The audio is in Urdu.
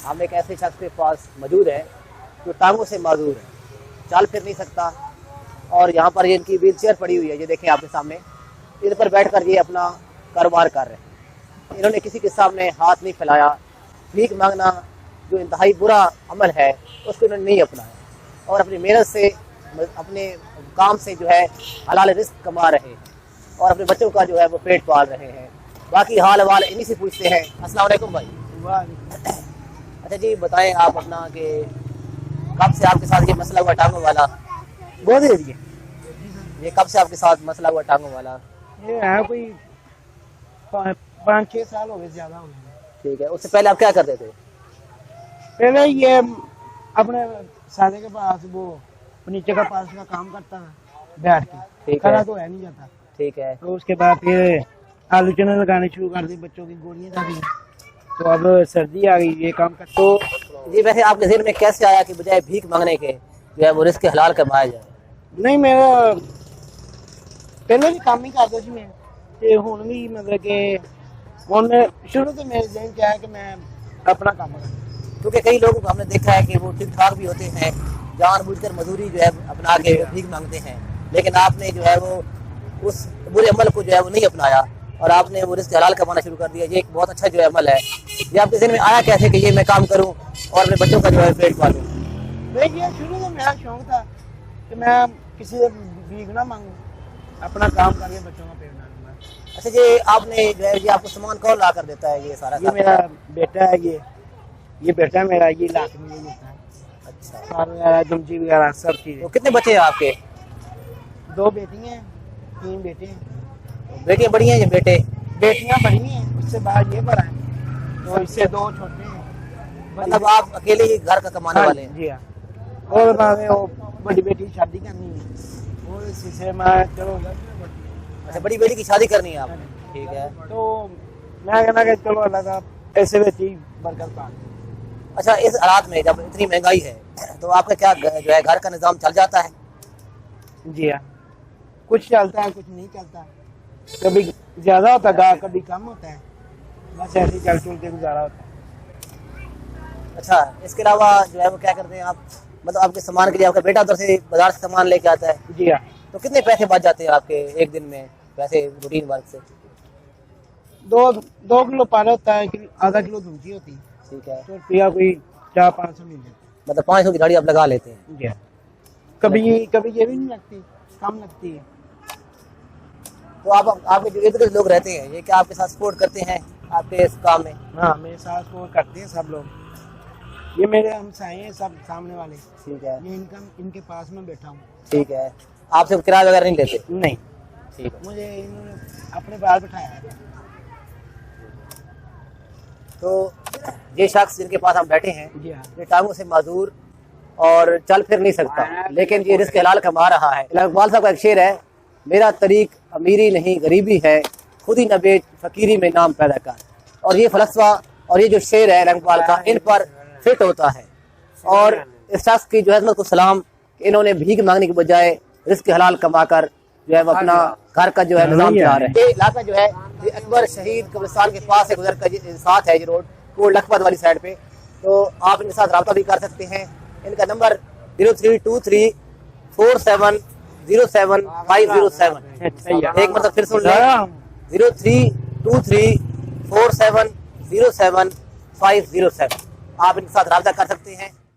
ہم ایک ایسے شخص کے پاس موجود ہے جو ٹانگوں سے معذور ہے, چل پھر نہیں سکتا, اور یہاں پر یہ ان کی ویل چیئر پڑی ہوئی ہے, یہ دیکھیں آپ کے سامنے, ان پر بیٹھ کر یہ اپنا کاروبار کر رہے ہیں. انہوں نے کسی کے سامنے ہاتھ نہیں پھیلایا, بھیک مانگنا جو انتہائی برا عمل ہے اس کو انہوں نے نہیں اپنایا, اور اپنی محنت سے اپنے کام سے جو ہے حلال رزق کما رہے ہیں اور اپنے بچوں کا جو ہے وہ پیٹ پال رہے ہیں. باقی حال حوال انہی سے پوچھتے ہیں. السلام علیکم بھائی. اچھا جی بتائیں آپ اپنا کہ کب سے آپ کے ساتھ یہ مسئلہ ہوا ٹانگوں والا؟ بہت ہی یہ کب سے آپ کے ساتھ مسئلہ ہوا ٹانگوں والا؟ یہ ہے کوئی 5-6 سال ہو گئے, زیادہ ہو گئے. ٹھیک ہے, اس سے پہلے آپ کیا کرتے تھے؟ پہلے یہ اپنے سادے کے پاس وہ نیچے کا پاس کا کام کرتا تھا بیٹھ کے, ٹھیک کھڑا ہے تو ہے نہیں جاتا. ٹھیک ہے. تو اس کے بعد پھر آلو چنے لگانے شروع کر دی, بچوں کی گولیاں تھا بھی, تو اب سردی آ گئی, یہ کام کرتا. تو جی ویسے آپ کے ذہن میں کیسے آیا کہ بجائے بھیک مانگنے کے جو ہے وہ رزق حلال کمایا جائے؟ نہیں میرا پہلے بھی کام ہی کرتا سی میں, تے ہن بھی مطلب کہ ہن شروع سے میرے ذہن کیا ہے کہ میں اپنا کام کروں, کیونکہ کئی لوگوں کو ہم نے دیکھا ہے کہ وہ ٹھیک ٹھاک بھی ہوتے ہیں, جان بوجھ کر مزدوری جو ہے اپنا کے بھیک مانگتے ہیں, لیکن آپ نے جو ہے وہ اس برے عمل کو جو ہے وہ نہیں اپنایا اور آپ نے وہ رزق حلال کمانا شروع کر دیا. یہ ایک بہت اچھا جو ہے عمل ہے. یہ آپ کے ذہن میں آیا کیسے کہ یہ میں کام کروں اور اپنے بچوں کا جو ہے پیٹ پالوں؟ دیکھیے شروع سے میرا شوق تھا کہ میں کسی سے بھیک نہ مانگوں, اپنا کام کر کے بچوں کا پیٹ نہ لوں. اچھا جی آپ نے جو ہے یہ آپ کو سامان کون لا کر دیتا ہے یہ سارا؟ یہ میرا بیٹا ہے, یہ بیٹا میرا, یہ لاکھ میں یہ دیتا ہے. اچھا, سار وغیرہ دمچی وغیرہ سب چیزیں. تو کتنے بچے ہیں آپ کے؟ 2 بیٹی ہیں, 3 بیٹے ہیں. بیٹیاں بڑی ہیں یا بیٹے؟ بیٹیاں بڑی ہیں, اس سے بعد یہ بڑا ہے, تو اس سے 2 چھوٹے ہیں. مطلب آپ اکیلے ہی گھر کا کمانے والے ہیں؟ جی ہاں, اور بعد میں وہ بڑی بیٹی کی شادی کرنی ہے, اور اسی سے میں چلو. اچھا بڑی بیٹی کی شادی کرنی ہے آپ نے, ٹھیک ہے. تو میں کہنا کہ چلو اللہ کا ایسے میں چیز برکت پا. اچھا اس حالات میں جب اتنی مہنگائی ہے تو آپ کا کیا جو ہے گھر کا نظام چل جاتا ہے؟ جی ہاں, کچھ چلتا ہے کچھ نہیں چلتا, کبھی زیادہ ہوتا ہے کبھی کم ہوتا ہے, بس ایسے ہی چل چل کے گزارا ہوتا ہے. اچھا اس کے علاوہ جو ہے وہ کیا کرتے ہیں آپ, مطلب آپ کے سامان کے لیے آپ کا بیٹا ادھر سے بازار سے سامان لے کے آتا ہے؟ جی ہاں. تو کتنے پیسے بچ جاتے ہیں آپ کے ایک دن میں ویسے روٹین ورک سے؟ 2 کلو پالا ہوتا ہے, آدھا کلو دھمچی ہوتی ہے. ٹھیک ہے, تو روپیہ کوئی 400-500 مل جاتا ہے. مطلب 500 کی گاڑی آپ لگا لیتے ہیں؟ جی ہاں, کبھی یہ بھی نہیں لگتی, کم لگتی ہے. تو آپ کے جو ادھر لوگ رہتے ہیں یہ کیا آپ کے ساتھ سپورٹ کرتے ہیں آپ کے اس کام میں؟ ہاں میرے ساتھ وہ کرتے ہیں سب لوگ, یہ میرے ہمسائے ہیں سب سامنے والے. ٹھیک ہے, یہ ان کے پاس میں بیٹھا ہوں. ٹھیک ہے. آپ سے کرایہ وغیرہ نہیں لیتے؟ نہیں, ٹھیک ہے. مجھے انہوں نے اپنے پاس بٹھایا ہے. تو یہ شخص جن کے پاس ہم بیٹھے ہیں جی ہاں, یہ ٹانگوں سے معذور اور چل پھر نہیں سکتا, لیکن یہ رزق حلال کما رہا ہے. اقبال صاحب کا ایک شعر ہے, میرا طریق امیری نہیں غریبی ہے, خود ہی نہ بیچ فقیری میں نام پیدا کر. اور یہ فلسفہ اور یہ جو شعر ہے اقبال کا ان پر فٹ ہوتا ہے. اور اس شخص کی جو عظمت کو سلام کہ انہوں نے بھیک مانگنے کے بجائے رزق حلال کما کر جو ہے وہ اپنا گھر کا جو ہے نظام چلا رہے ہیں. یہ علاقہ جو ہے یہ اکبر شہید قبرستان کے پاس سے گزر کر ساتھ ہے یہ روڈ کوٹ لکھپت والی سائڈ پہ. تو آپ ان کے ساتھ رابطہ بھی کر سکتے ہیں. ان کا نمبر 0323 4707 507. ایک مطلب پھر سن لیں, 0323 4707 507. آپ ان کے ساتھ رابطہ کر سکتے ہیں.